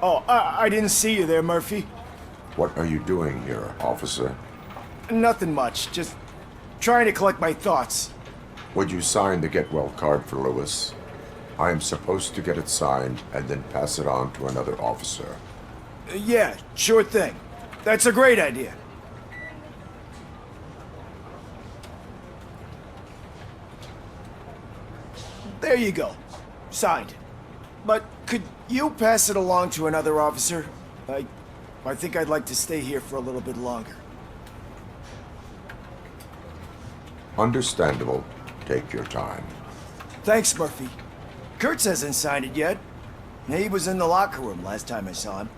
Oh, I didn't see you there, Murphy. What are you doing here, officer? Nothing much, just trying to collect my thoughts. Would you sign the get well card for Lewis? I am supposed to get it signed and then pass it on to another officer. Yeah, sure thing. That's a great idea. There you go. Signed. But could you pass it along to another officer? I think I'd like to stay here for a little bit longer. Understandable. Take your time. Thanks, Murphy. Kurtz hasn't signed it yet. He was in the locker room last time I saw him.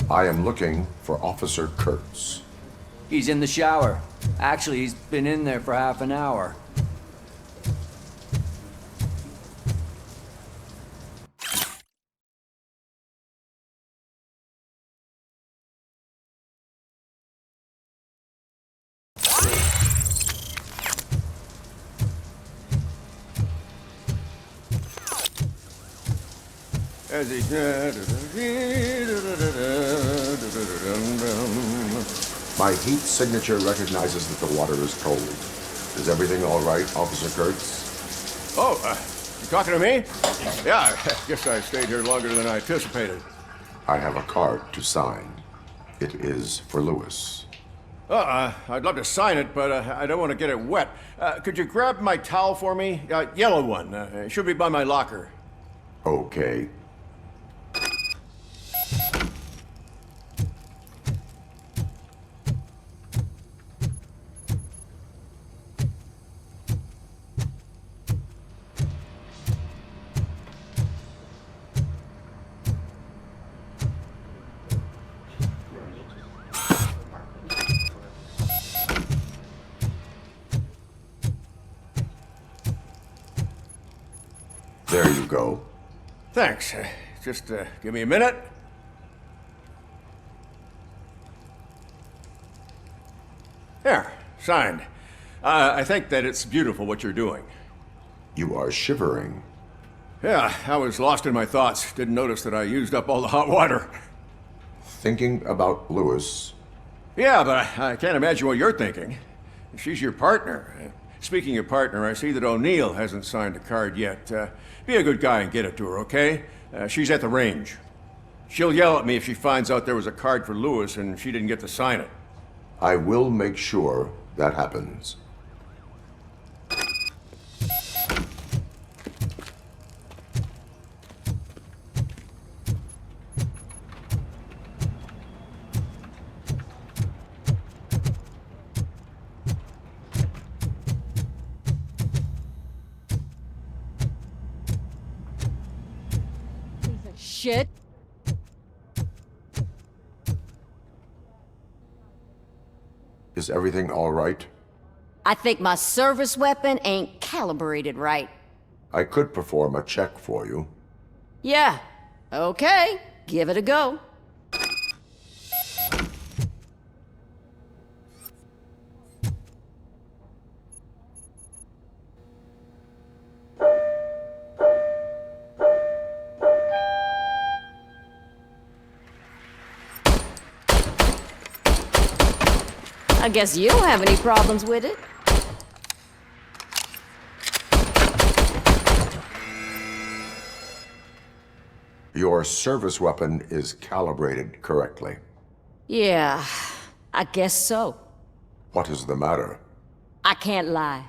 I am looking for Officer Kurtz. He's in the shower. Actually, he's been in there for half an hour. My heat signature recognizes that the water is cold. Is everything all right, Officer Kurtz? Oh, you talking to me? Yeah, I guess I stayed here longer than I anticipated. I have a card to sign. It is for Lewis. I'd love to sign it, but I don't want to get it wet. Could you grab my towel for me? Yellow one. It should be by my locker. Okay. There you go. Thanks. Just give me a minute. There, signed. I think that it's beautiful what you're doing. You are shivering. Yeah, I was lost in my thoughts. Didn't notice that I used up all the hot water. Thinking about Lewis. Yeah, but I can't imagine what you're thinking. She's your partner. Speaking of partner, I see that O'Neill hasn't signed a card yet. Be a good guy and get it to her, okay? She's at the range. She'll yell at me if she finds out there was a card for Lewis and she didn't get to sign it. I will make sure that happens. Shit. Is everything all right? I think my service weapon ain't calibrated right. I could perform a check for you. Yeah. Okay. Give it a go. I guess you don't have any problems with it. Your service weapon is calibrated correctly. Yeah, I guess so. What is the matter? I can't lie.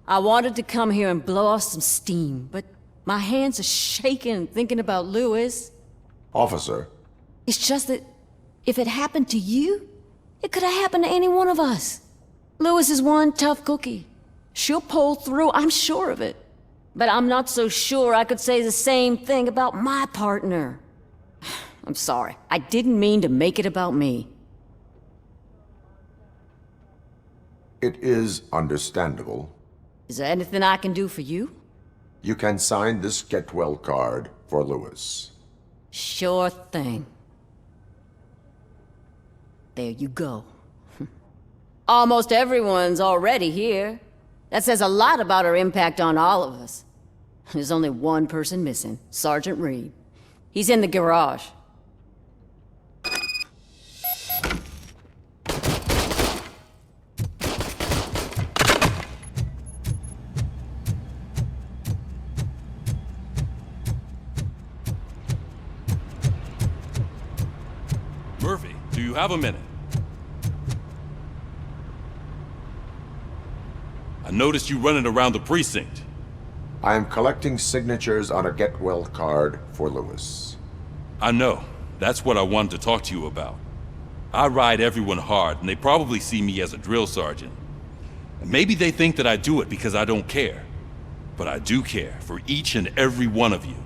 I wanted to come here and blow off some steam, but my hands are shaking thinking about Lewis. Officer, It's just that if it happened to you, it could have happened to any one of us. Lewis is one tough cookie. She'll pull through, I'm sure of it. But I'm not so sure I could say the same thing about my partner. I'm sorry. I didn't mean to make it about me. it is understandable. Is there anything I can do for you? You can sign this get well card for Lewis. Sure thing. There you go. Almost everyone's already here. That says a lot about her impact on all of us. There's only one person missing, Sergeant Reed. He's in the garage. Murphy, do you have a minute? I noticed you running around the precinct. I am collecting signatures on a get well card for Lewis. I know. That's what I wanted to talk to you about. I ride everyone hard, and they probably see me as a drill sergeant. And maybe they think that I do it because I don't care. But I do care for each and every one of you.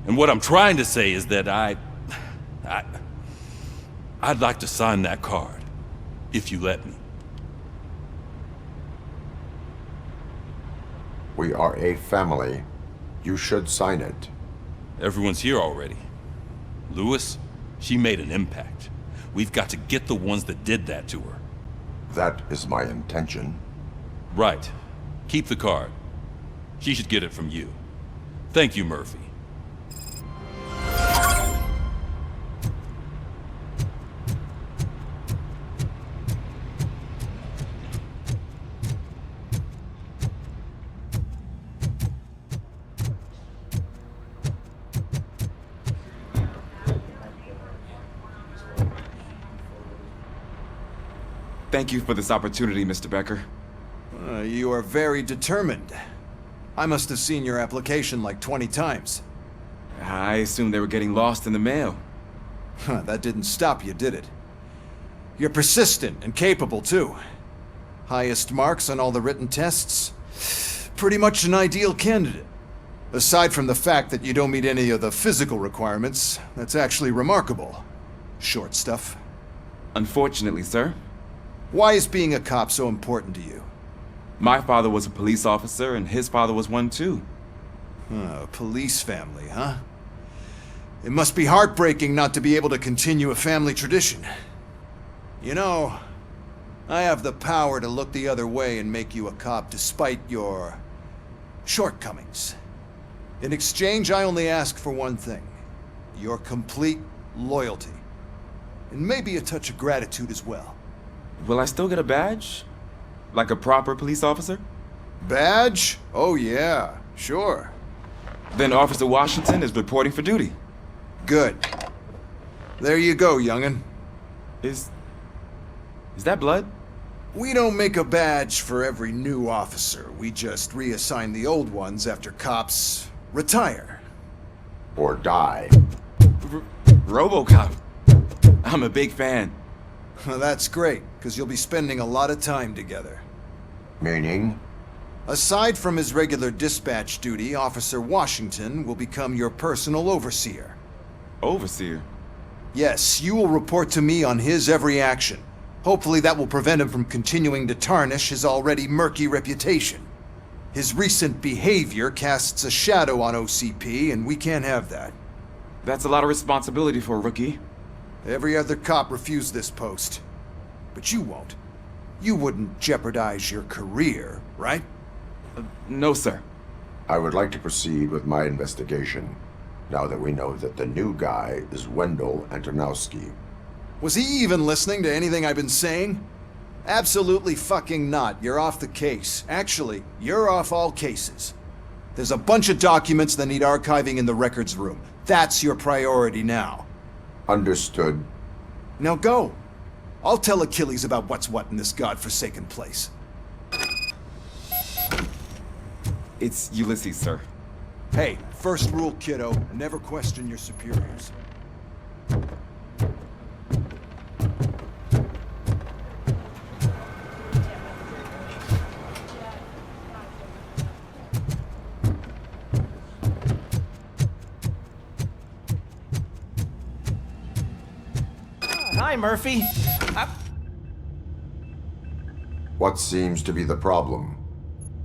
And what I'm trying to say is that I'd like to sign that card, if you let me. We are a family. You should sign it. Everyone's here already. Lewis, she made an impact. We've got to get the ones that did that to her. That is my intention. Right. Keep the card. She should get it from you. Thank you, Murphy. Thank you for this opportunity, Mr. Becker. You are very determined. I must have seen your application like 20 times. I assumed they were getting lost in the mail. That didn't stop you, did it? You're persistent and capable, too. Highest marks on all the written tests. Pretty much an ideal candidate. Aside from the fact that you don't meet any of the physical requirements, that's actually remarkable. Short stuff. Unfortunately, sir. Why is being a cop so important to you? My father was a police officer, and his father was one too. A police family, huh? It must be heartbreaking not to be able to continue a family tradition. You know, I have the power to look the other way and make you a cop despite your shortcomings. In exchange, I only ask for one thing. Your complete loyalty. And maybe a touch of gratitude as well. Will I still get a badge? Like a proper police officer? Badge? Oh yeah, sure. Then Officer Washington is reporting for duty. Good. There you go, young'un. Is that blood? We don't make a badge for every new officer. We just reassign the old ones after cops retire. Or die. Robocop. I'm a big fan. That's great, because you'll be spending a lot of time together. Meaning? Aside from his regular dispatch duty, Officer Washington will become your personal overseer. Overseer? Yes, you will report to me on his every action. Hopefully that will prevent him from continuing to tarnish his already murky reputation. His recent behavior casts a shadow on OCP, and we can't have that. That's a lot of responsibility for a rookie. Every other cop refused this post. But you won't. You wouldn't jeopardize your career, right? No, sir. I would like to proceed with my investigation, now that we know that the new guy is Wendell Antonowski. Was he even listening to anything I've been saying? Absolutely fucking not. You're off the case. Actually, you're off all cases. There's a bunch of documents that need archiving in the records room. That's your priority now. Understood. Now go. I'll tell Achilles about what's what in this godforsaken place. It's Ulysses, sir. Hey, first rule, kiddo, never question your superiors. Hi, Murphy. What seems to be the problem?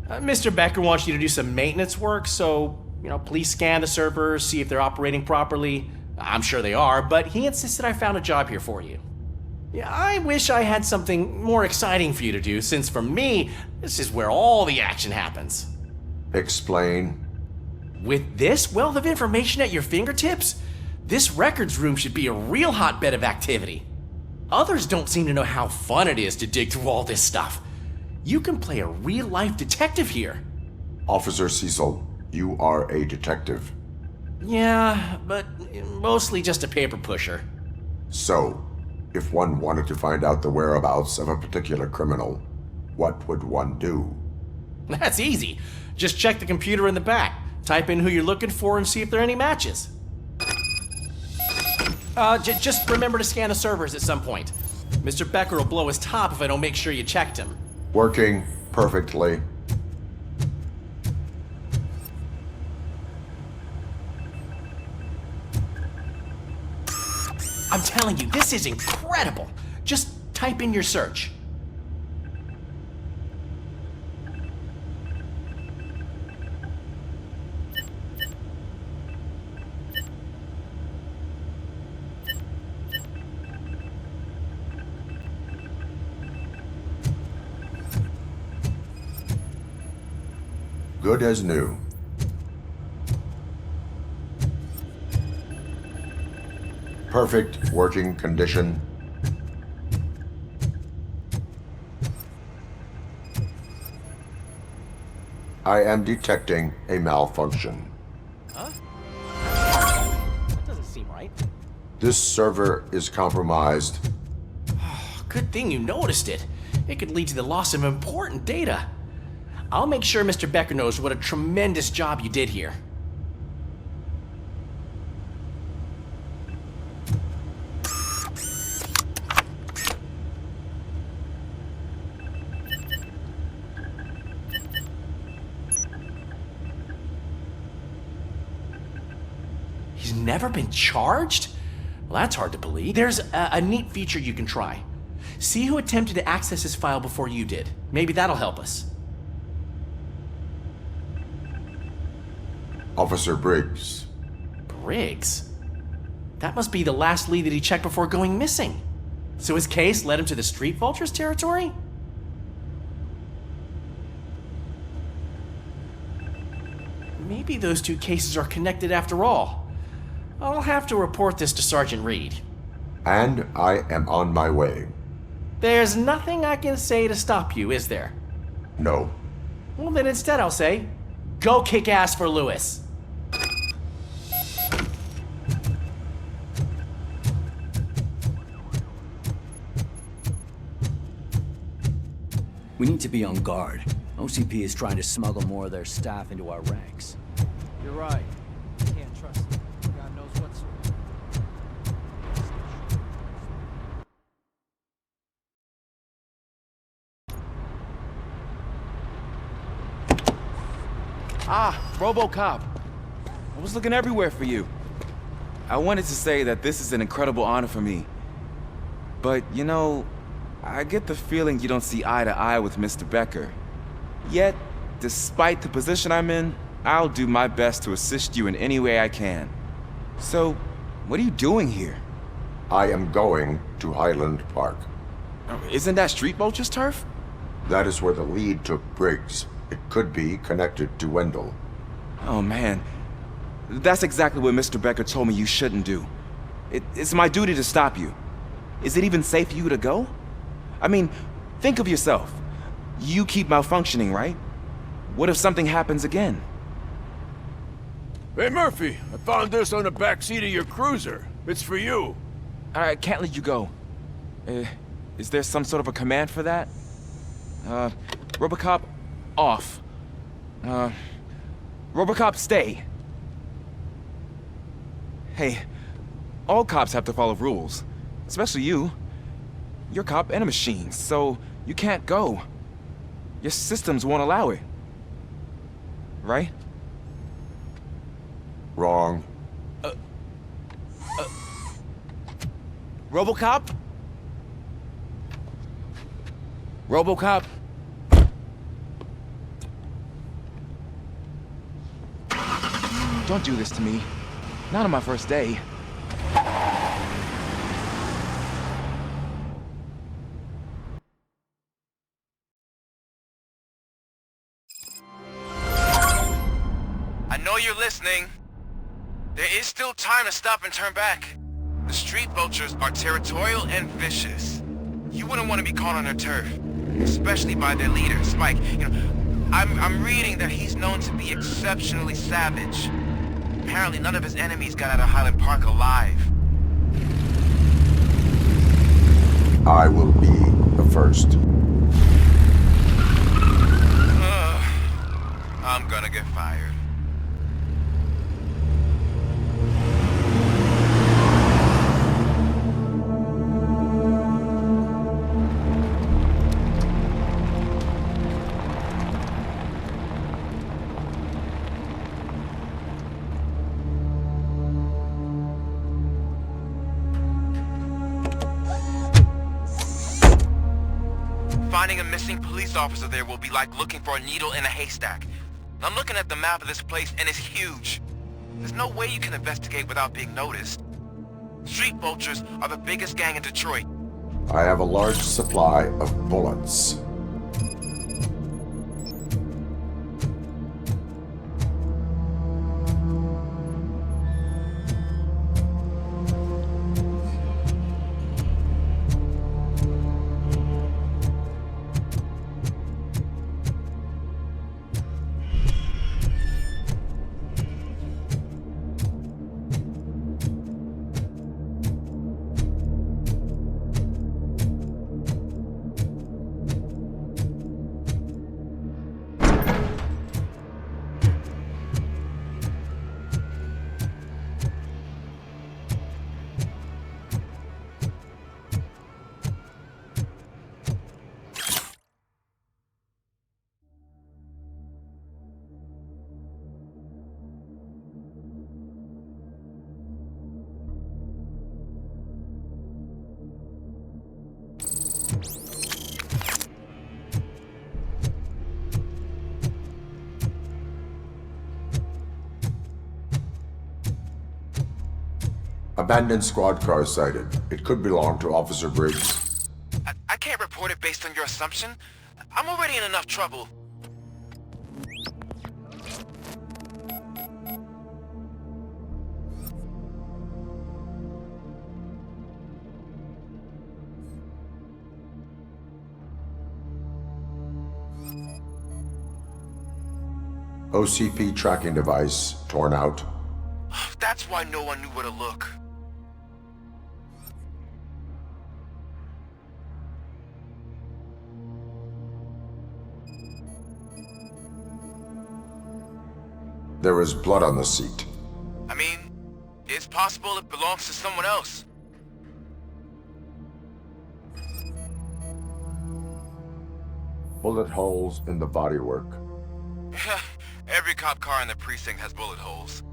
Mr. Becker wants you to do some maintenance work, so, please scan the servers, see if they're operating properly. I'm sure they are, but he insisted I found a job here for you. Yeah, I wish I had something more exciting for you to do, since for me, this is where all the action happens. Explain. With this wealth of information at your fingertips, this records room should be a real hotbed of activity. Others don't seem to know how fun it is to dig through all this stuff. You can play a real-life detective here. Officer Cecil, you are a detective. Yeah, but mostly just a paper pusher. So, if one wanted to find out the whereabouts of a particular criminal, what would one do? That's easy. Just check the computer in the back, type in who you're looking for, and see if there are any matches. Just remember to scan the servers at some point. Mr. Becker will blow his top if I don't make sure you checked him. Working perfectly. I'm telling you, this is incredible. Just type in your search. Good as new. Perfect working condition. I am detecting a malfunction. Huh? That doesn't seem right. This server is compromised. Good thing you noticed it. It could lead to the loss of important data. I'll make sure Mr. Becker knows what a tremendous job you did here. He's never been charged? Well, that's hard to believe. There's a neat feature you can try. See who attempted to access his file before you did. Maybe that'll help us. Officer Briggs. Briggs? That must be the last lead that he checked before going missing. So his case led him to the Street Vultures territory? Maybe those two cases are connected after all. I'll have to report this to Sergeant Reed. And I am on my way. There's nothing I can say to stop you, is there? No. Well, then instead I'll say, go kick ass for Lewis. We need to be on guard. OCP is trying to smuggle more of their staff into our ranks. You're right. Can't trust them. God knows what's... Ah, Robocop. I was looking everywhere for you. I wanted to say that this is an incredible honor for me. But, you know, I get the feeling you don't see eye to eye with Mr. Becker. Yet, despite the position I'm in, I'll do my best to assist you in any way I can. So, what are you doing here? I am going to Highland Park. Isn't that Street Vulture's turf? That is where the lead took Briggs. It could be connected to Wendell. Oh man, that's exactly what Mr. Becker told me you shouldn't do. It's my duty to stop you. Is it even safe for you to go? I mean, think of yourself. You keep malfunctioning, right? What if something happens again? Hey, Murphy, I found this on the back seat of your cruiser. It's for you. I can't let you go. Is there some sort of a command for that? Robocop, off. Robocop, stay. Hey, all cops have to follow rules. Especially you. You're a cop and a machine, so you can't go. Your systems won't allow it. Right? Wrong. Robocop? Robocop? Don't do this to me. Not on my first day. you're listening. There is still time to stop and turn back. The street vultures are territorial and vicious. You wouldn't want to be caught on their turf, especially by their leader, Spike. I'm reading that he's known to be exceptionally savage. Apparently none of his enemies got out of Highland Park alive. I will be the first. I'm gonna get fired. Finding a missing police officer there will be like looking for a needle in a haystack. I'm looking at the map of this place and it's huge. There's no way you can investigate without being noticed. Street vultures are the biggest gang in Detroit. I have a large supply of bullets. Abandoned squad car sighted. It could belong to Officer Briggs. I can't report it based on your assumption. I'm already in enough trouble. OCP tracking device torn out. That's why no one knew where to look. There is blood on the seat. I mean, it's possible it belongs to someone else. Bullet holes in the bodywork. Every cop car in the precinct has bullet holes.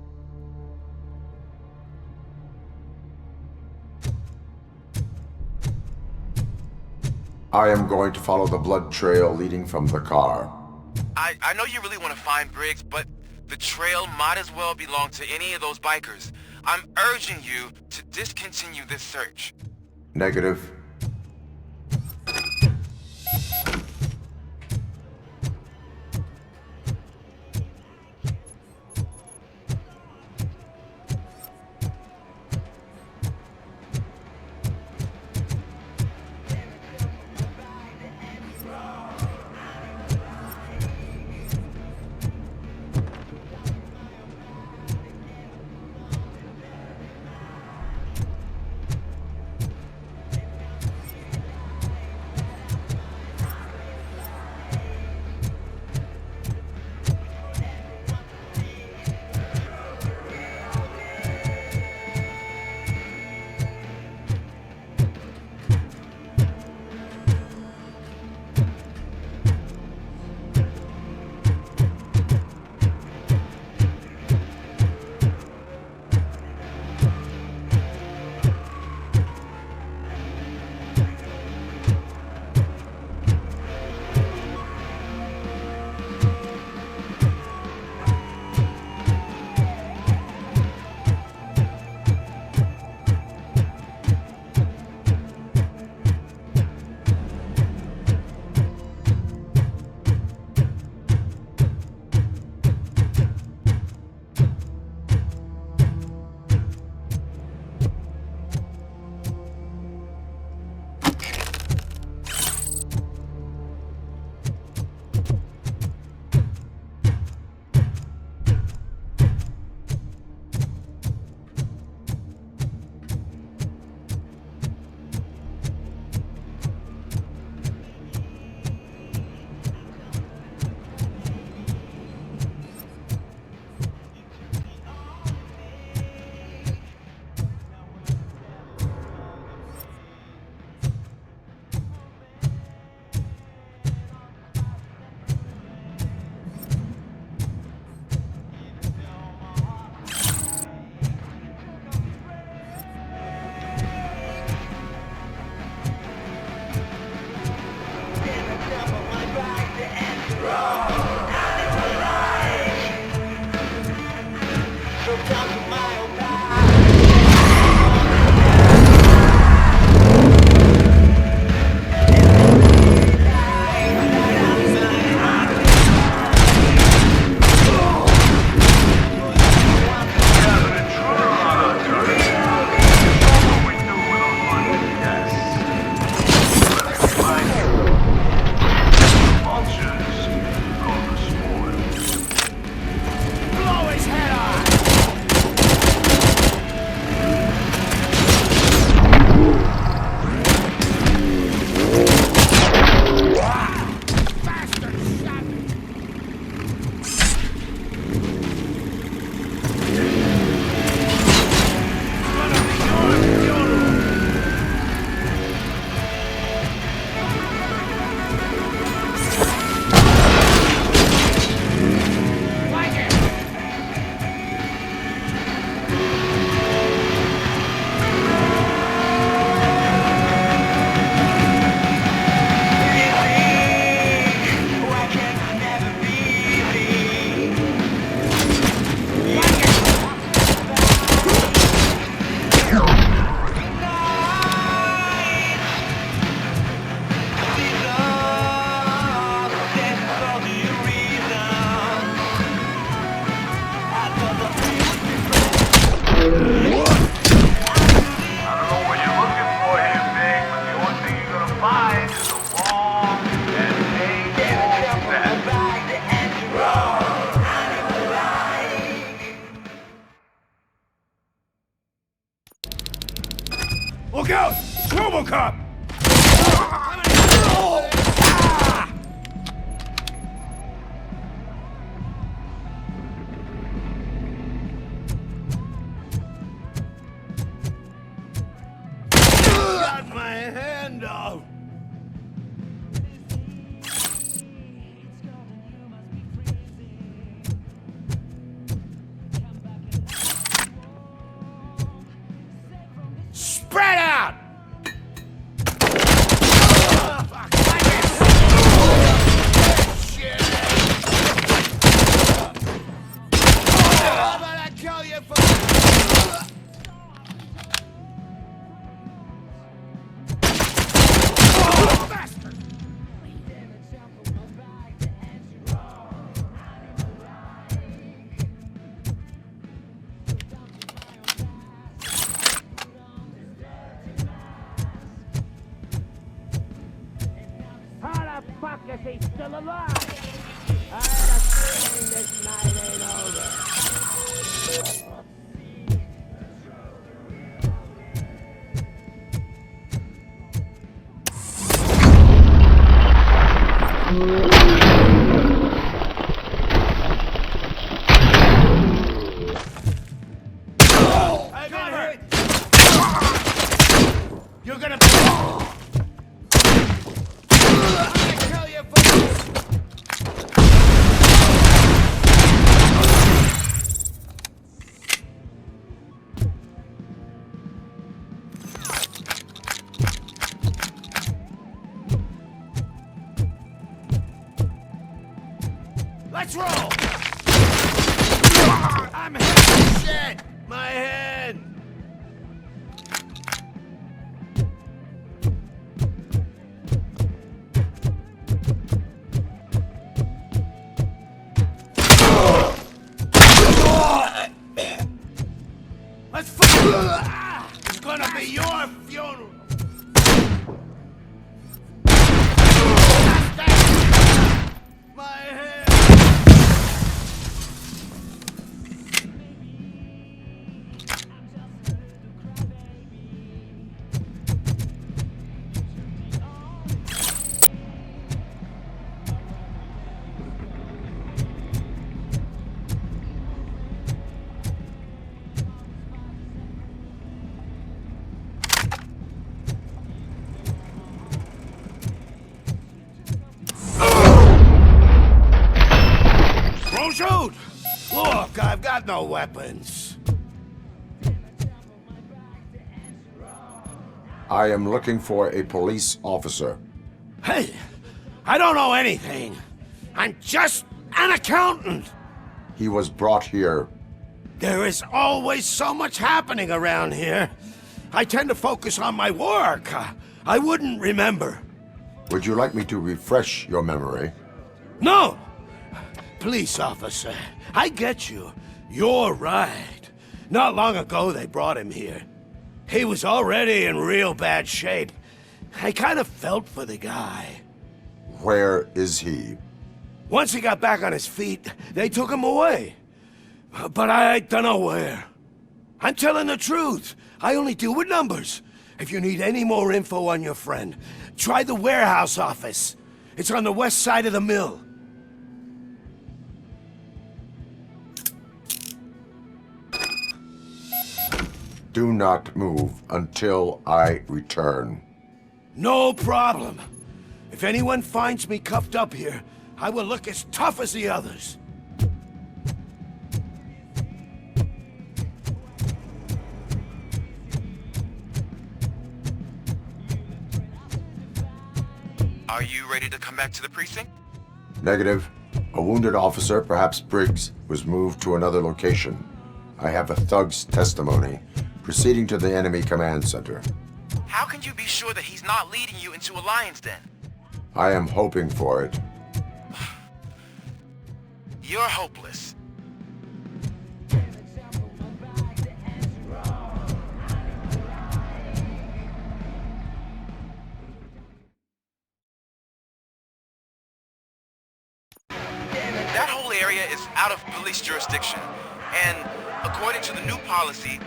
I am going to follow the blood trail leading from the car. I know you really want to find Briggs, but the trail might as well belong to any of those bikers. I'm urging you to discontinue this search. Negative. Look out! Robocop! Got my hand off! Spread out! Is he still alive? I have a feeling this night ain't over. I got hurt! You're gonna Let's roll! I'm hit! Shit! My head! Let's It's gonna be your funeral! My head! Don't shoot! Look, I've got no weapons. I am looking for a police officer. Hey, I don't know anything. I'm just an accountant. He was brought here. There is always so much happening around here. I tend to focus on my work. I wouldn't remember. Would you like me to refresh your memory? No! Police officer, I get you. You're right. Not long ago they brought him here. He was already in real bad shape. I kind of felt for the guy. Where is he? Once he got back on his feet, they took him away. But I don't know where. I'm telling the truth. I only deal with numbers. If you need any more info on your friend, try the warehouse office. It's on the west side of the mill. Do not move until I return. No problem. If anyone finds me cuffed up here, I will look as tough as the others. Are you ready to come back to the precinct? Negative. A wounded officer, perhaps Briggs, was moved to another location. I have a thug's testimony. Proceeding to the enemy command center. How can you be sure that he's not leading you into a lion's den? I am hoping for it. You're hopeless. That whole area is out of police jurisdiction, and according to the new policy,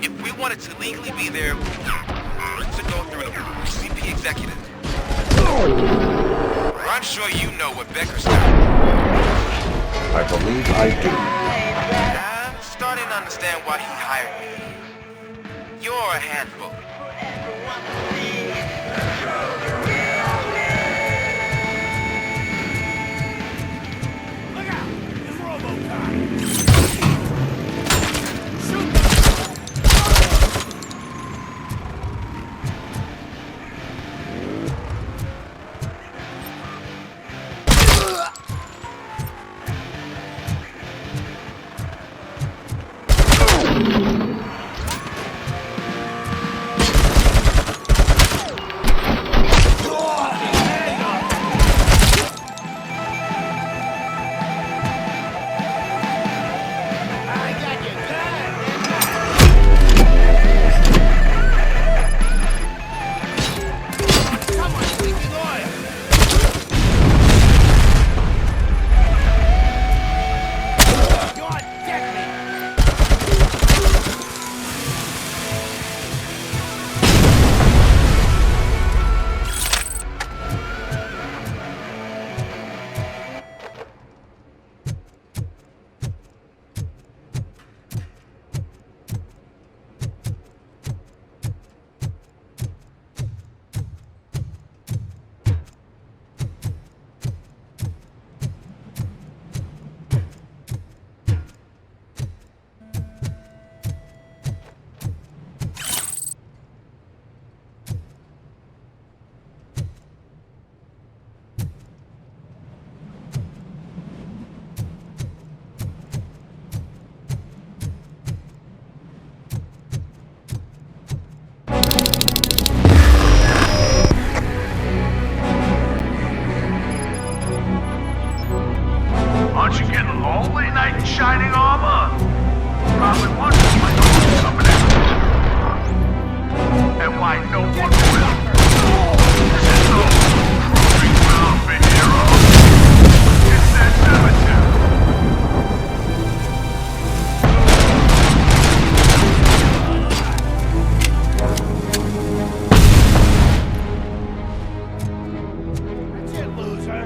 if we wanted to legally be there, executive. I'm sure you know what Becker's done. I believe I do. I'm starting to understand why he hired me. You're a handful. Look out! It's Robocop! Aren't you getting lonely, knight in shining armor? Probably wondering why no one's coming after you. And why no one will. This is no proving ground for heroes. It's that cemetery. That's it, loser.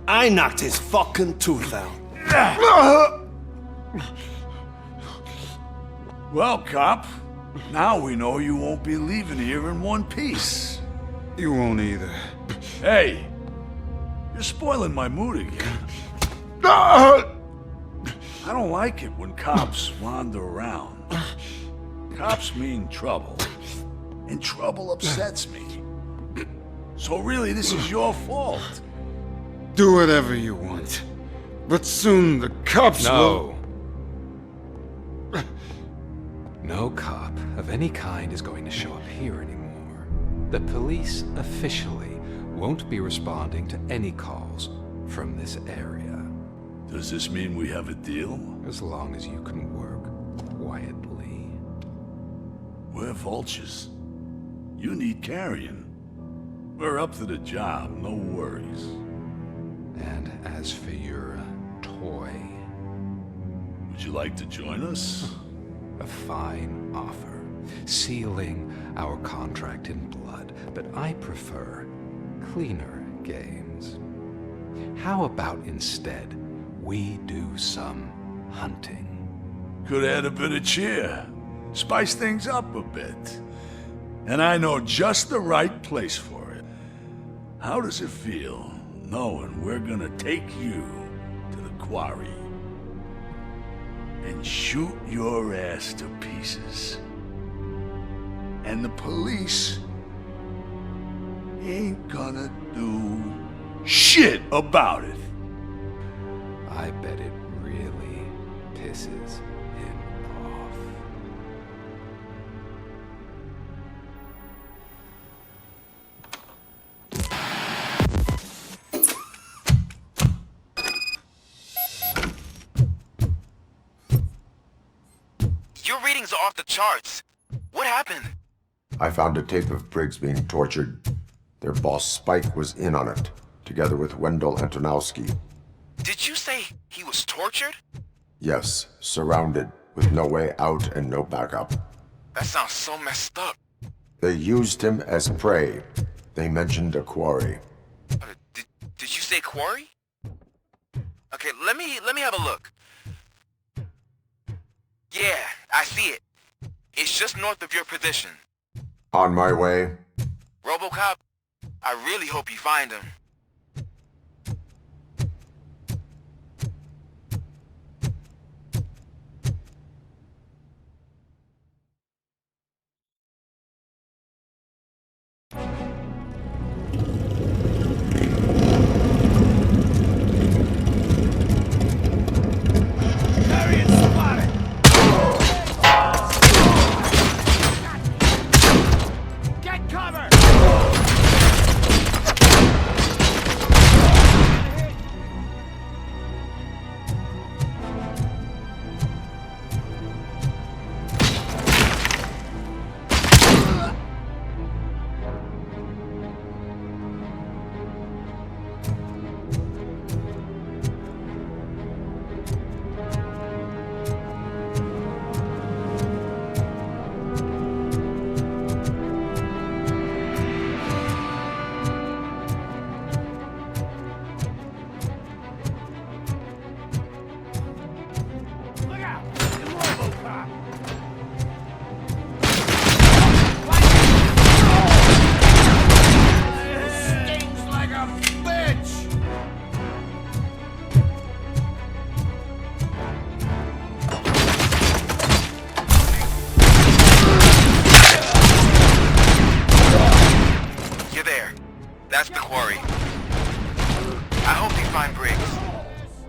I knocked his fucking tooth out. Well, cop, now we know you won't be leaving here in one piece. You won't either. Hey, you're spoiling my mood again. I don't like it when cops wander around. Cops mean trouble, and trouble upsets me. So really, this is your fault. Do whatever you want. But soon the cops will... No cop of any kind is going to show up here anymore. The police officially won't be responding to any calls from this area. Does this mean we have a deal? As long as you can work quietly. We're vultures. You need carrion. We're up to the job, no worries. And as for your toy... Would you like to join us? A fine offer, sealing our contract in blood, but I prefer cleaner games. How about instead we do some hunting? Could add a bit of cheer, spice things up a bit. And I know just the right place for it. How does it feel knowing we're gonna take you to the quarry and shoot your ass to pieces? And the police ain't gonna do shit about it. I bet it really pisses him off. Your readings are off the charts. What happened? I found a tape of Briggs being tortured. Their boss Spike was in on it, together with Wendell Antonowski. Did you say he was tortured? Yes, surrounded, with no way out and no backup. That sounds so messed up. They used him as prey. They mentioned a quarry. Did you say quarry? Okay, let me have a look. Yeah, I see it. It's just north of your position. On my way. Robocop, I really hope you find him.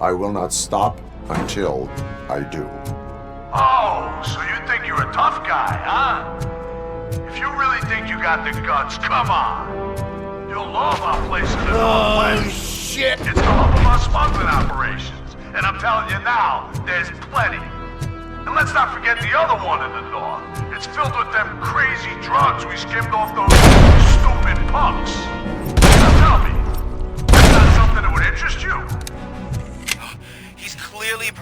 I will not stop until I do. Oh, so you think you're a tough guy, huh? If you really think you got the guts, come on. You'll love our place in the Northwest. Shit! It's the hub of our smuggling operations. And I'm telling you now, there's plenty. And let's not forget the other one in the north. It's filled with them crazy drugs we skimmed off those stupid punks. Now tell me, that's not something that would interest you?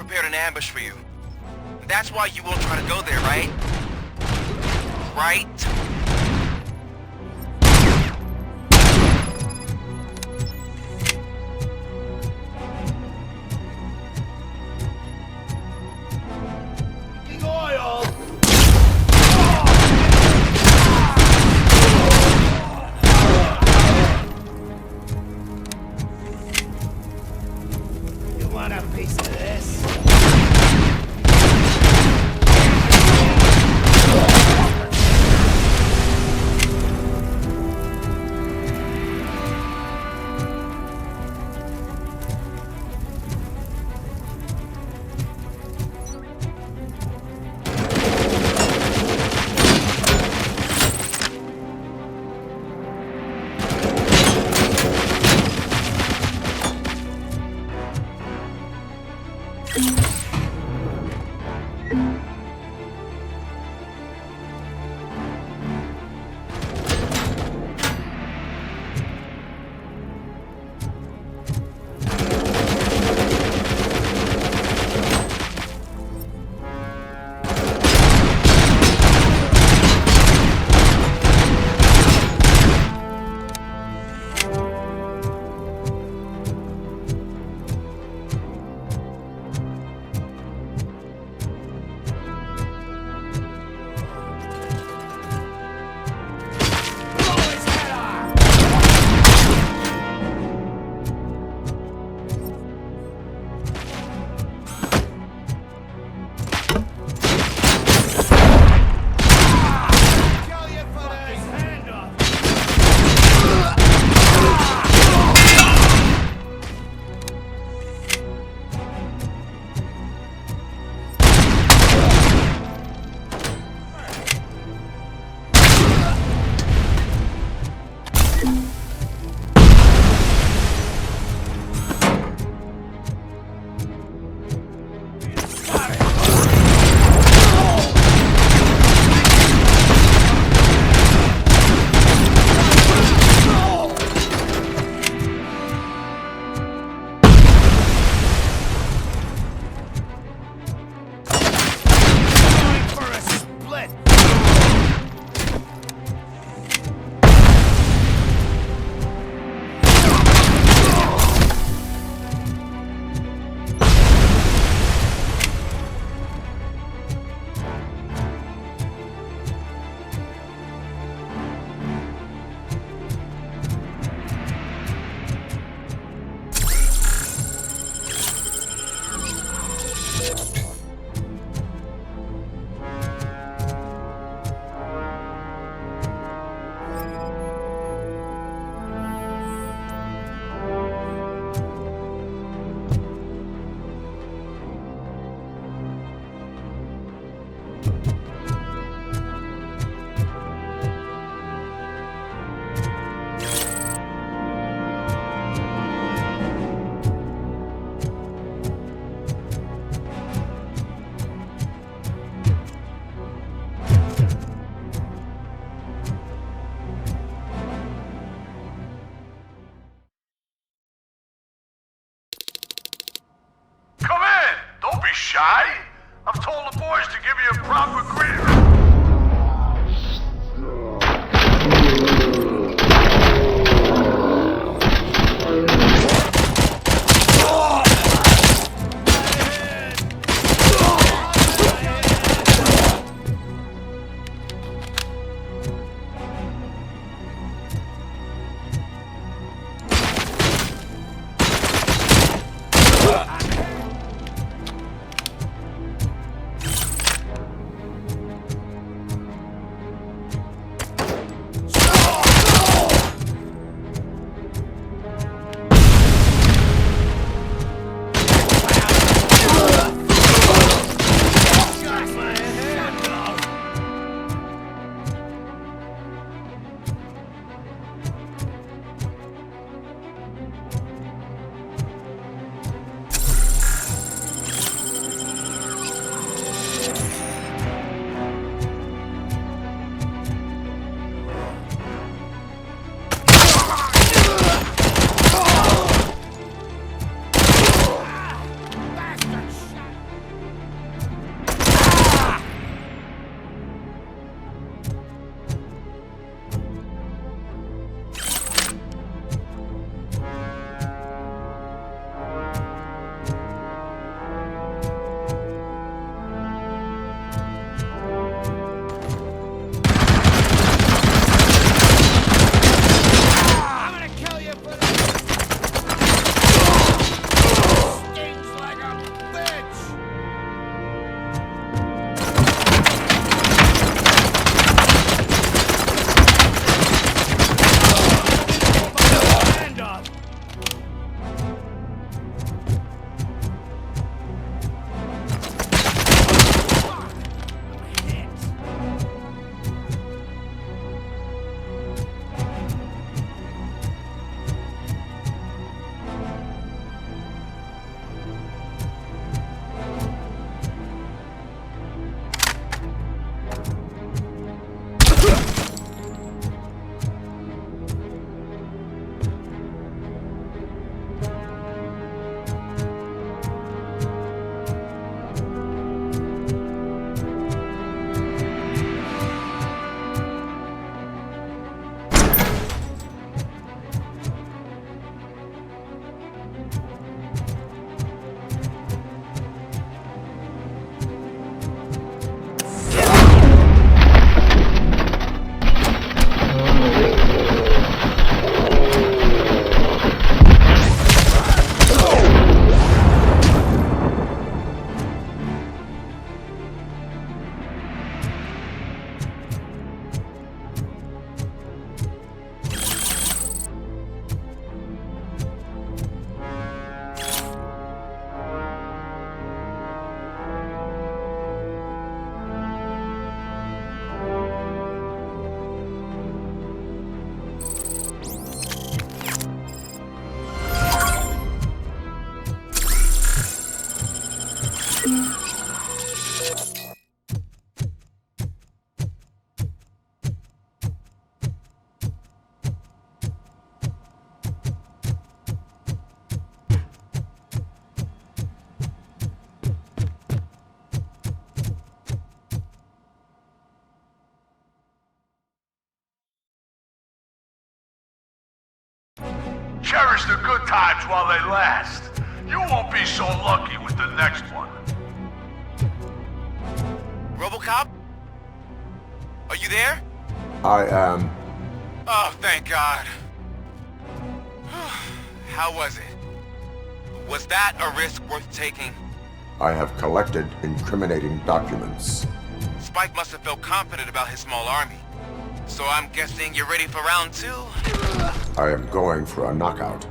prepared an ambush for you. That's why you won't try to go there, right? Right? Oil! You want a piece of this? shy? I've told the boys to give you a proper greeting. Cherish the good times while they last. You won't be so lucky with the next one. Robocop? Are you there? I am. Oh, thank God. How was it? Was that a risk worth taking? I have collected incriminating documents. Spike must have felt confident about his small army. So I'm guessing you're ready for round 2? I am going for a knockout.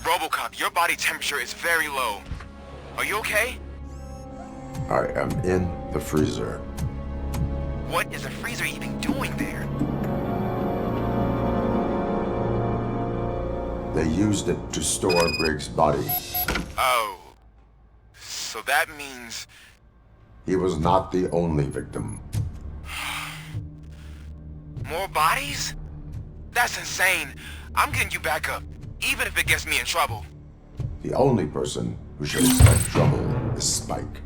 Robocop, your body temperature is very low. Are you okay? I am in the freezer. What is a freezer even doing there? They used it to store Briggs' body. Oh. So that means... He was not the only victim. More bodies? That's insane. I'm getting you back up, even if it gets me in trouble. The only person who should expect trouble is Spike.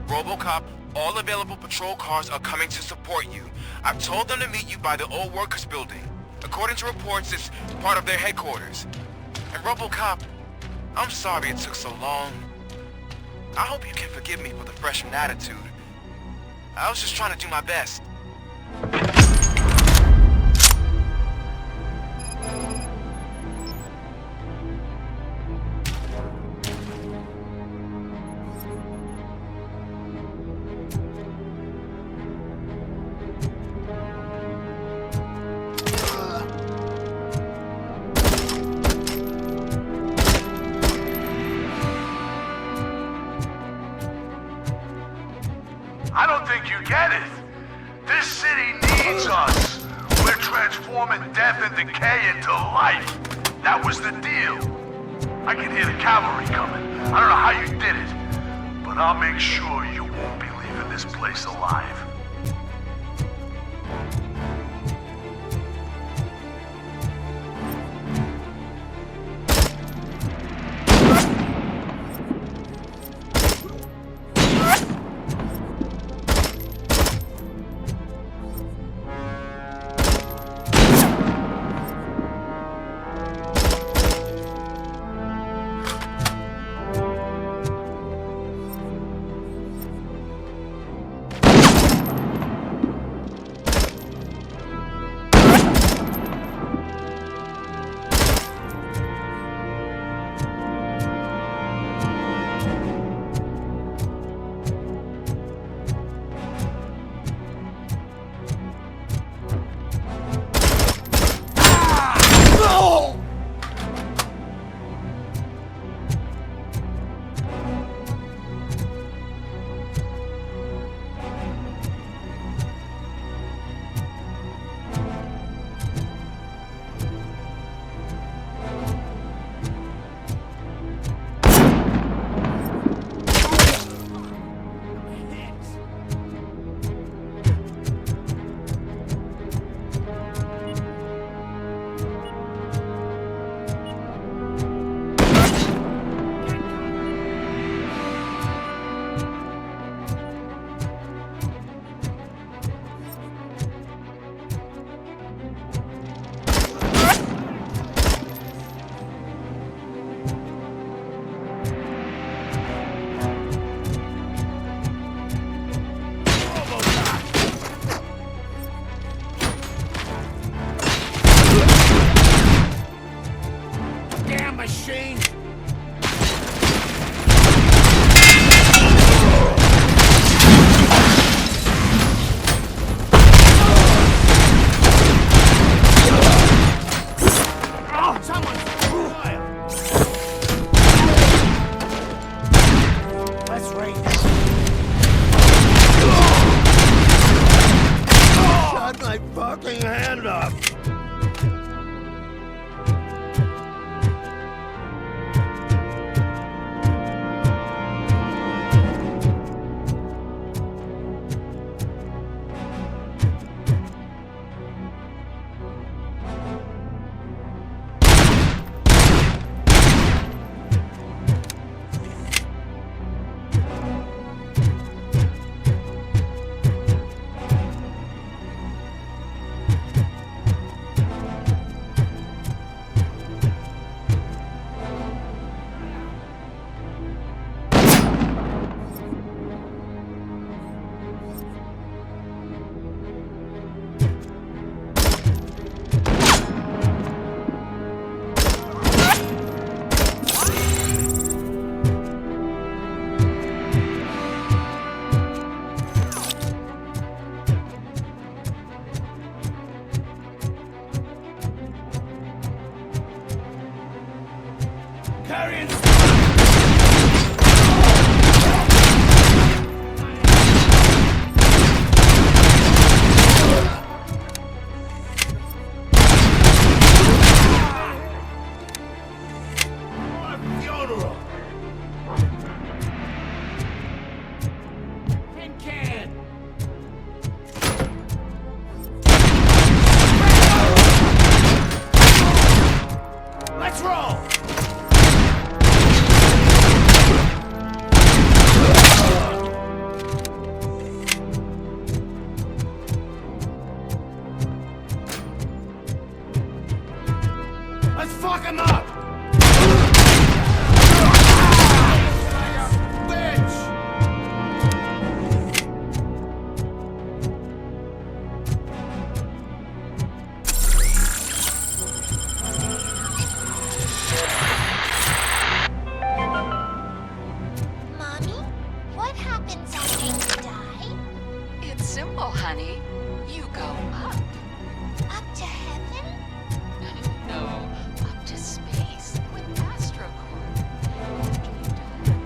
Robocop, all available patrol cars are coming to support you. I've told them to meet you by the old workers building. According to reports, it's part of their headquarters. And Robocop, I'm sorry it took so long. I hope you can forgive me for the freshman attitude. I was just trying to do my best. I don't think you get it. This city needs us. We're transforming death and decay into life. That was the deal. I can hear the cavalry coming. I don't know how you did it, but I'll make sure you won't be leaving this place alive. fuck him up! Mommy, what happens after you die? It's simple, honey. You go up. Up to heaven? No, up to space with AstroCorp. After you die,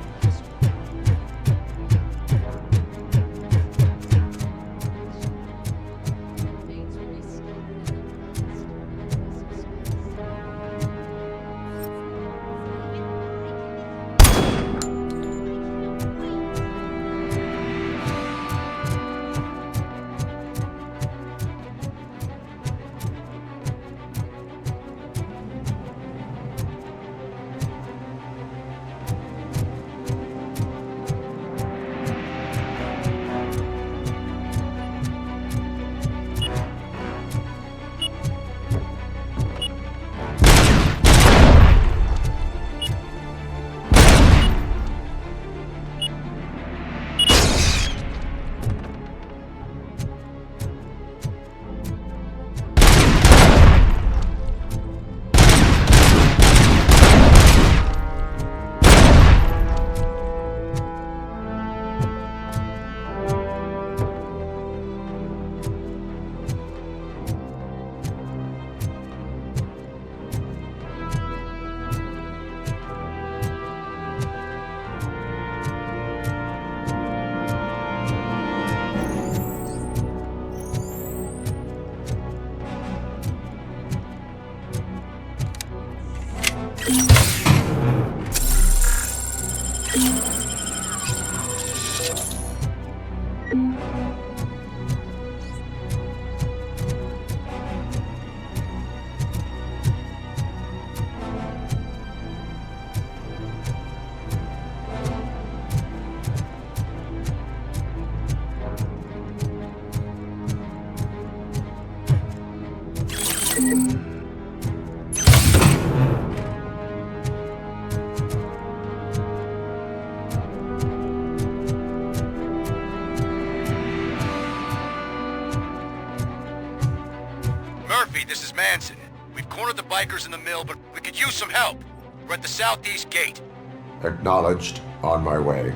Murphy, this is Manson. We've cornered the bikers in the mill, but we could use some help. We're at the southeast gate. Acknowledged. On my way.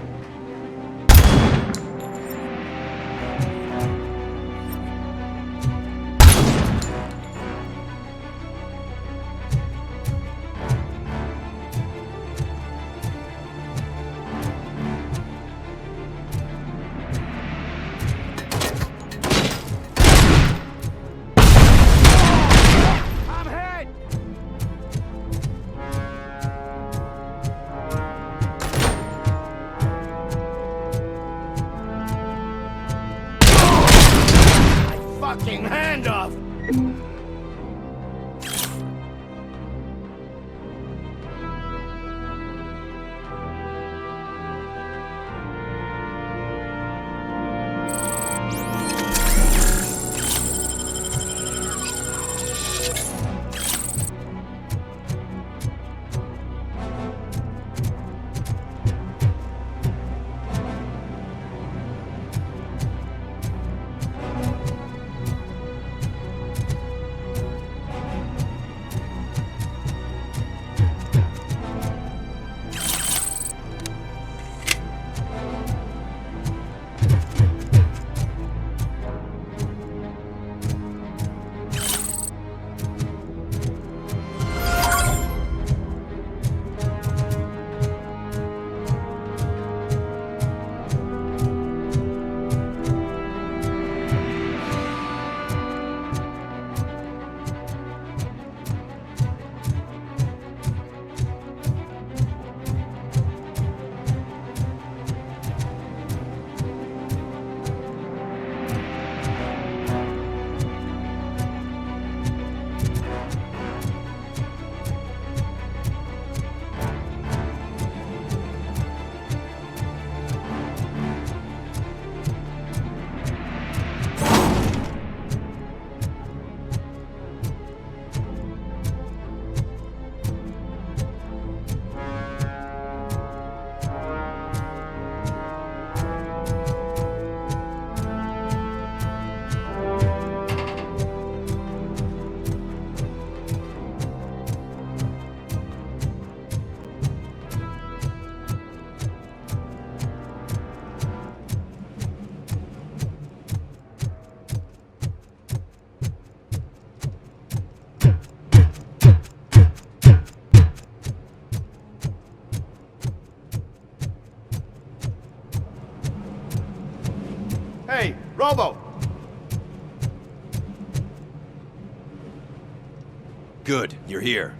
I'm hit! My fucking hand off! Good, you're here.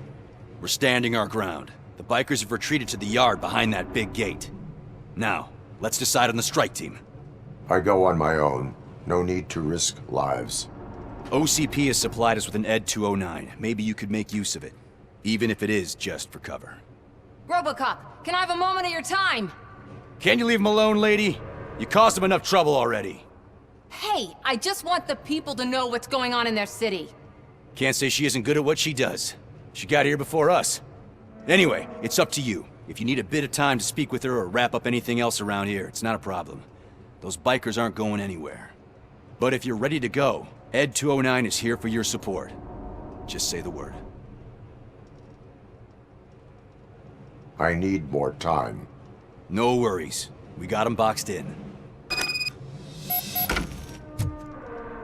We're standing our ground. The bikers have retreated to the yard behind that big gate. Now, let's decide on the strike team. I go on my own. No need to risk lives. OCP has supplied us with an ED 209. Maybe you could make use of it, even if it is just for cover. Robocop, can I have a moment of your time? Can you leave him alone, lady? You caused him enough trouble already. Hey, I just want the people to know what's going on in their city. Can't say she isn't good at what she does. She got here before us. Anyway, it's up to you. If you need a bit of time to speak with her or wrap up anything else around here, it's not a problem. Those bikers aren't going anywhere. But if you're ready to go, ED 209 is here for your support. Just say the word. I need more time. No worries. We got them boxed in.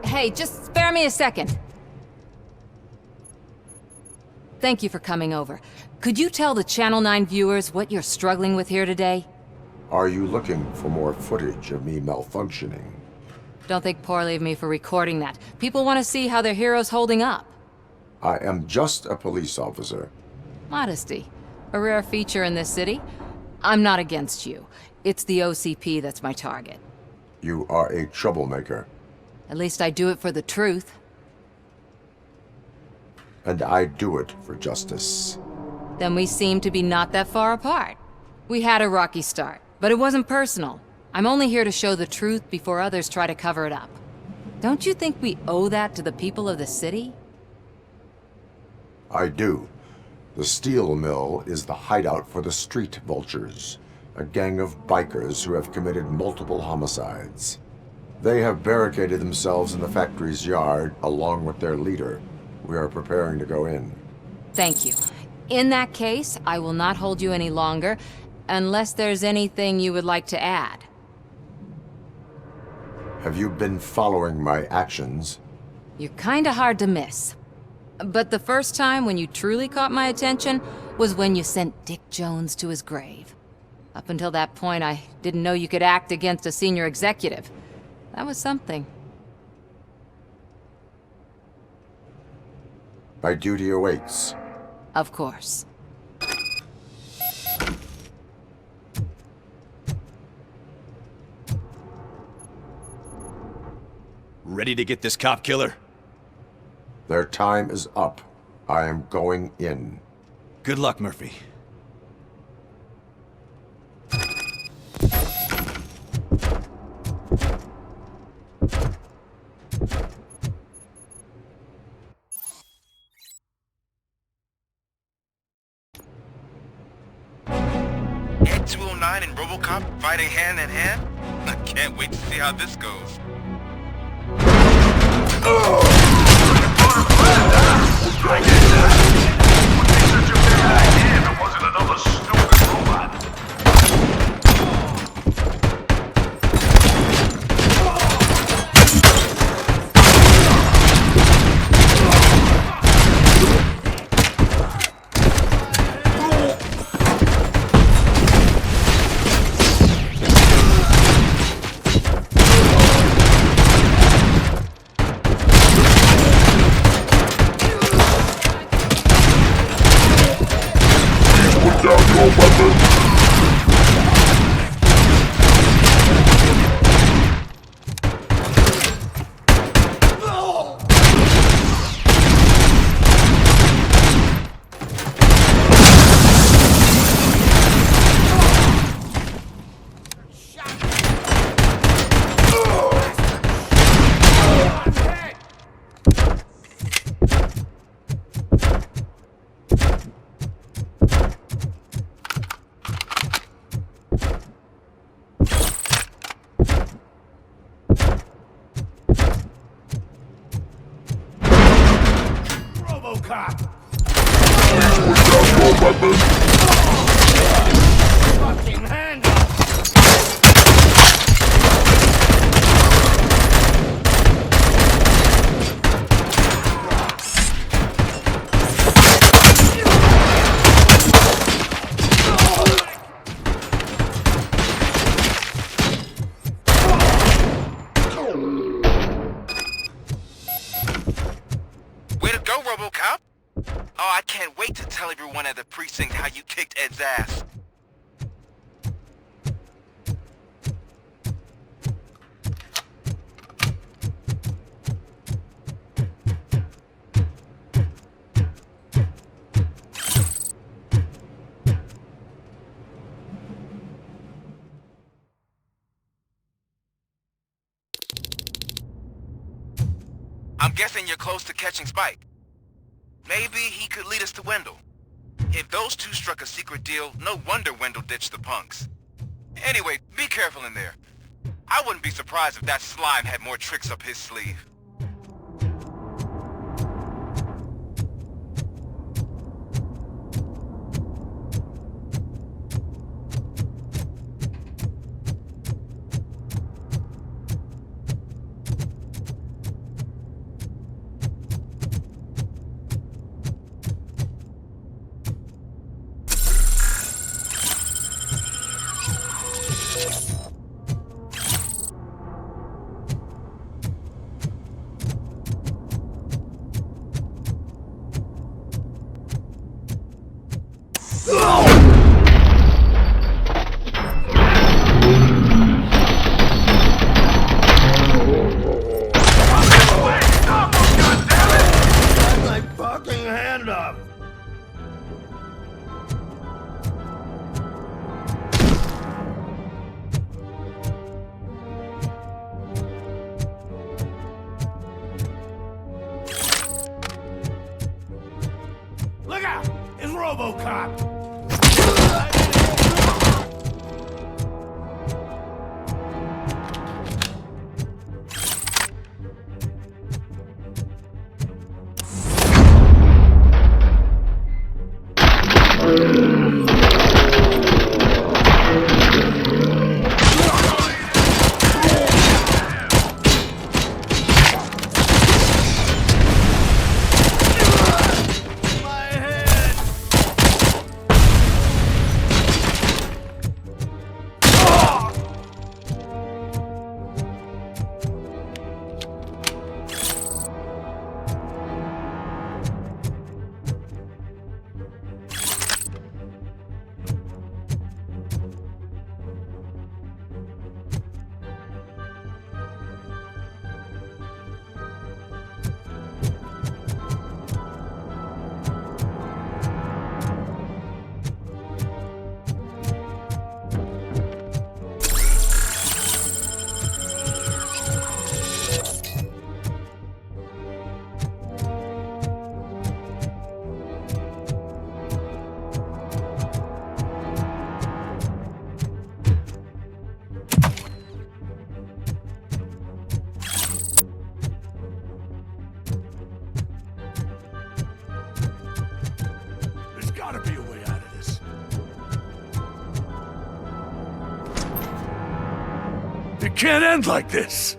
Hey, just spare me a second. Thank you for coming over. Could you tell the Channel 9 viewers what you're struggling with here today? Are you looking for more footage of me malfunctioning? Don't think poorly of me for recording that. People want to see how their hero's holding up. I am just a police officer. Modesty. A rare feature in this city. I'm not against you. It's the OCP that's my target. You are a troublemaker. At least I do it for the truth. And I do it for justice. Then we seem to be not that far apart. We had a rocky start, but it wasn't personal. I'm only here to show the truth before others try to cover it up. Don't you think we owe that to the people of the city? I do. The steel mill is the hideout for the street vultures, a gang of bikers who have committed multiple homicides. They have barricaded themselves in the factory's yard along with their leader. We are preparing to go in. Thank you. In that case, I will not hold you any longer, unless there's anything you would like to add. Have you been following my actions? You're kinda hard to miss. But the first time when you truly caught my attention was when you sent Dick Jones to his grave. Up until that point, I didn't know you could act against a senior executive. That was something. My duty awaits. Of course. Ready to get this cop killer? Their time is up. I am going in. Good luck, Murphy. Ed 209 and Robocop fighting hand in hand? I can't wait to see how this goes. I get that. Would be such a bad idea if it wasn't another stupid robot. Robocop! Fucking hand up! Way to go, Robocop! I can't wait to tell everyone at the precinct how you kicked Ed's ass. I'm guessing you're close to catching Spike. Maybe he could lead us to Wendell. If those two struck a secret deal, no wonder Wendell ditched the punks. Anyway, be careful in there. I wouldn't be surprised if that slime had more tricks up his sleeve. Look out! It's Robocop! Gotta be a way out of this. It can't end like this.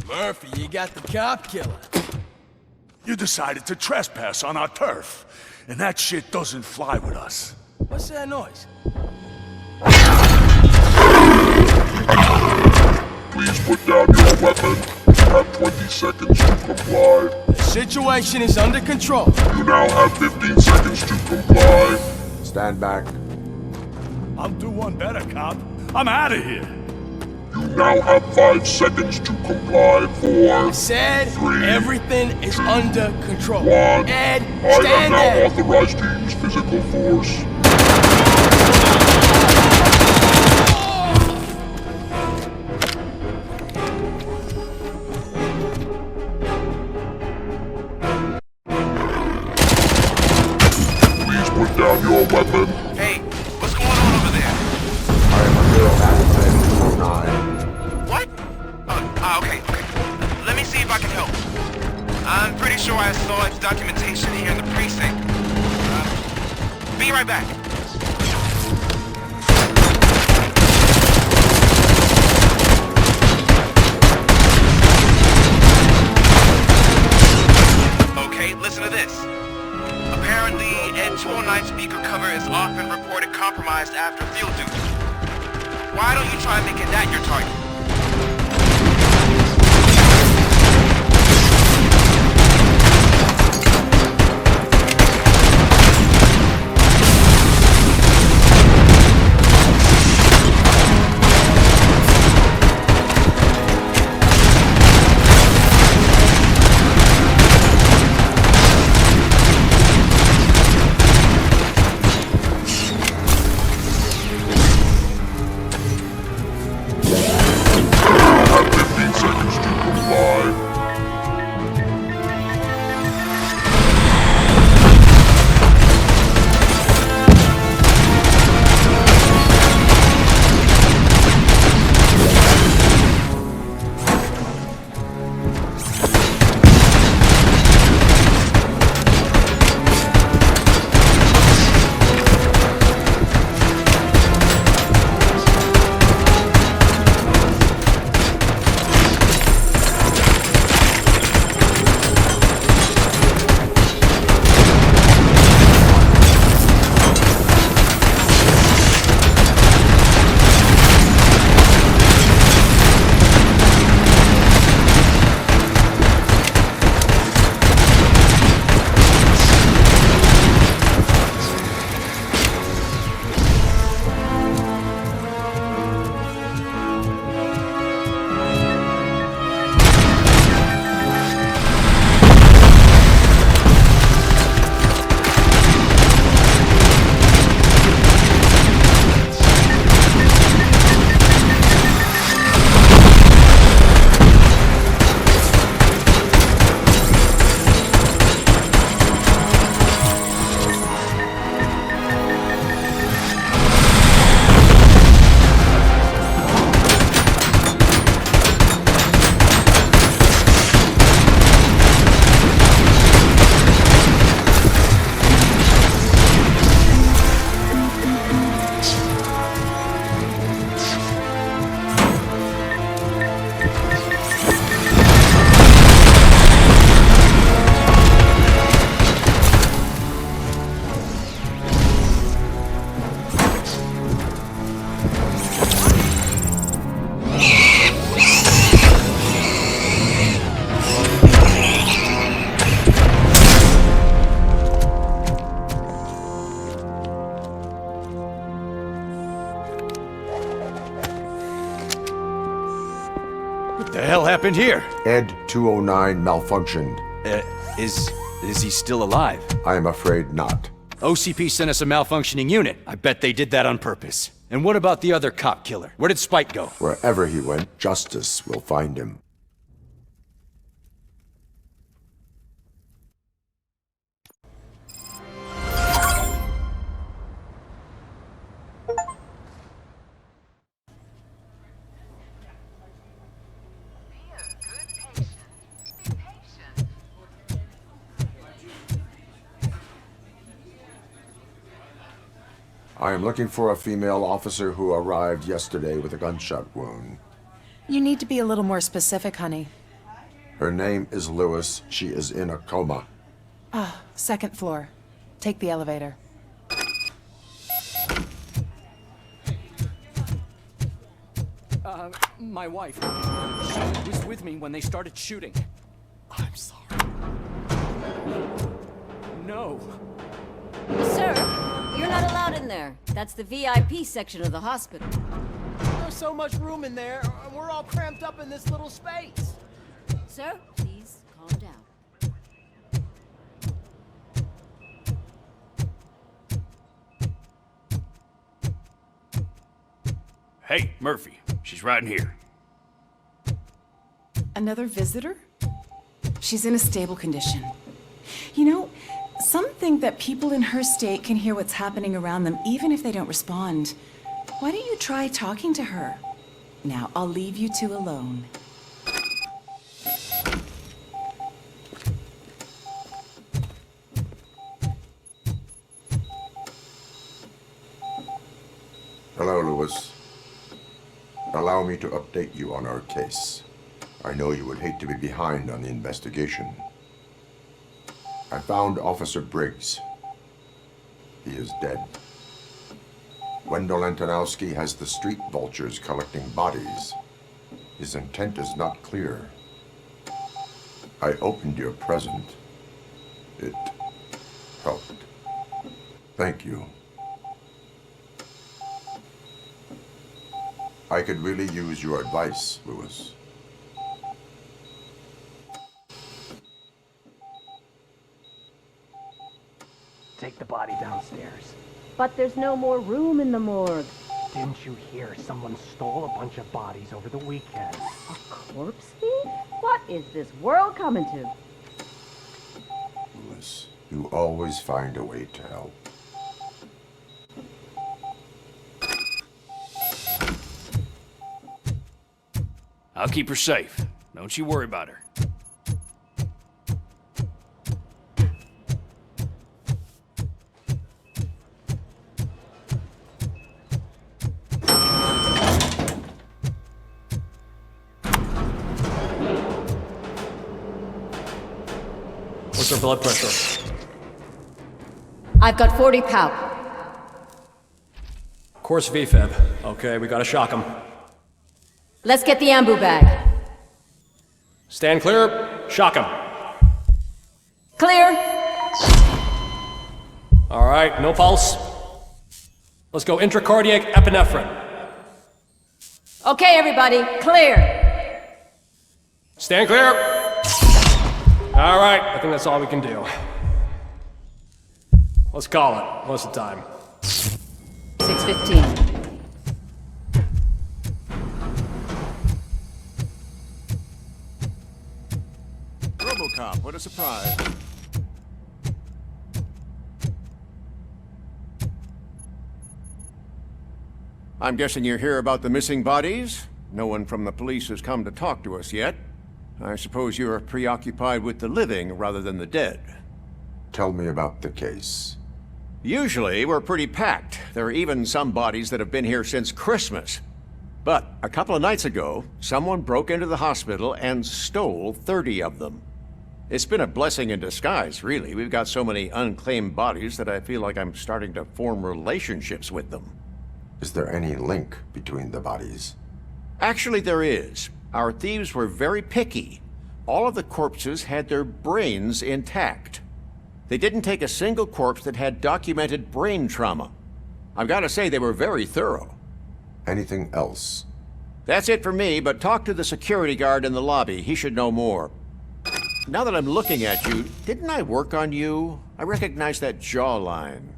Murphy, you got the cop killer. You decided to trespass on our turf, and that shit doesn't fly with us. What's that noise? Please put down your weapon. You have 20 seconds to comply. The situation is under control. You now have 15 seconds to comply. Stand back. I'll do one better, cop. I'm out of here. You now have 5 seconds to comply. 4, I said 3, everything is under control. 1. Ed, I stand am now there. authorized to use physical force. Please put down your weapon. Hey, what's going on over there? I am under attack at 209. What? Okay. Let me see if I can help. I'm pretty sure I saw its documentation here in the precinct. Be right back. Okay, listen to this. Apparently, Ed 209 speaker cover is often reported compromised after field duty. Why don't you try making that your target? What the hell happened here? Ed 209 malfunctioned. Is he still alive? I am afraid not. OCP sent us a malfunctioning unit. I bet they did that on purpose. And what about the other cop killer? Where did Spike go? Wherever he went, justice will find him. I am looking for a female officer who arrived yesterday with a gunshot wound. You need to be a little more specific, honey. Her name is Lewis. She is in a coma. Ah, second floor. Take the elevator. My wife. She was with me when they started shooting. I'm sorry. No. Sir, you're not allowed in there. That's the VIP section of the hospital. There's so much room in there, and we're all cramped up in this little space. Sir, please calm down. Hey, Murphy. She's right in here. Another visitor? She's in a stable condition. You know, some think that people in her state can hear what's happening around them even if they don't respond. Why don't you try talking to her? Now, I'll leave you two alone. Hello, Lewis. Allow me to update you on our case. I know you would hate to be behind on the investigation. I found Officer Briggs. He is dead. Wendell Antonowski has the street vultures collecting bodies. His intent is not clear. I opened your present. It helped. Thank you. I could really use your advice, Lewis. Take the body downstairs. But there's no more room in the morgue. Didn't you hear someone stole a bunch of bodies over the weekend? A corpse thief? What is this world coming to? Lewis, you always find a way to help. I'll keep her safe. Don't you worry about her. What's her blood pressure? I've got 40 pow. Course VFib. Okay, we gotta shock him. Let's get the ambu bag. Stand clear. Shock him. Clear. All right, no pulse. Let's go intracardiac epinephrine. Okay, everybody, clear. Stand clear. All right, I think that's all we can do. Let's call it. What's the time? 6:15. Robocop, what a surprise. I'm guessing you're here about the missing bodies? No one from the police has come to talk to us yet. I suppose you're preoccupied with the living rather than the dead. Tell me about the case. Usually, we're pretty packed. There are even some bodies that have been here since Christmas. But a couple of nights ago, someone broke into the hospital and stole 30 of them. It's been a blessing in disguise, really. We've got so many unclaimed bodies that I feel like I'm starting to form relationships with them. Is there any link between the bodies? Actually, there is. Our thieves were very picky. All of the corpses had their brains intact. They didn't take a single corpse that had documented brain trauma. I've got to say, they were very thorough. Anything else? That's it for me, but talk to the security guard in the lobby. He should know more. Now that I'm looking at you, didn't I work on you? I recognize that jawline.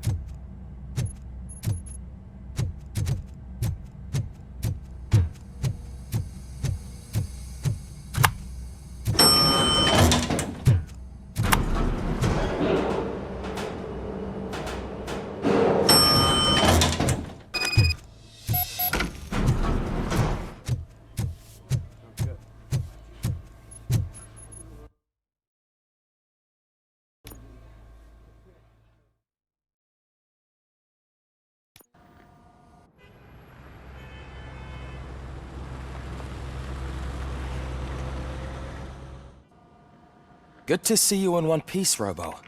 Good to see you in one piece, Robo.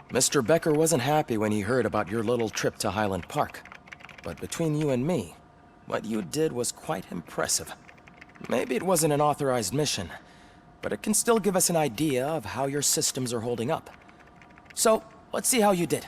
Mr. Becker wasn't happy when he heard about your little trip to Highland Park. But between you and me, what you did was quite impressive. Maybe it wasn't an authorized mission, but it can still give us an idea of how your systems are holding up. So, let's see how you did.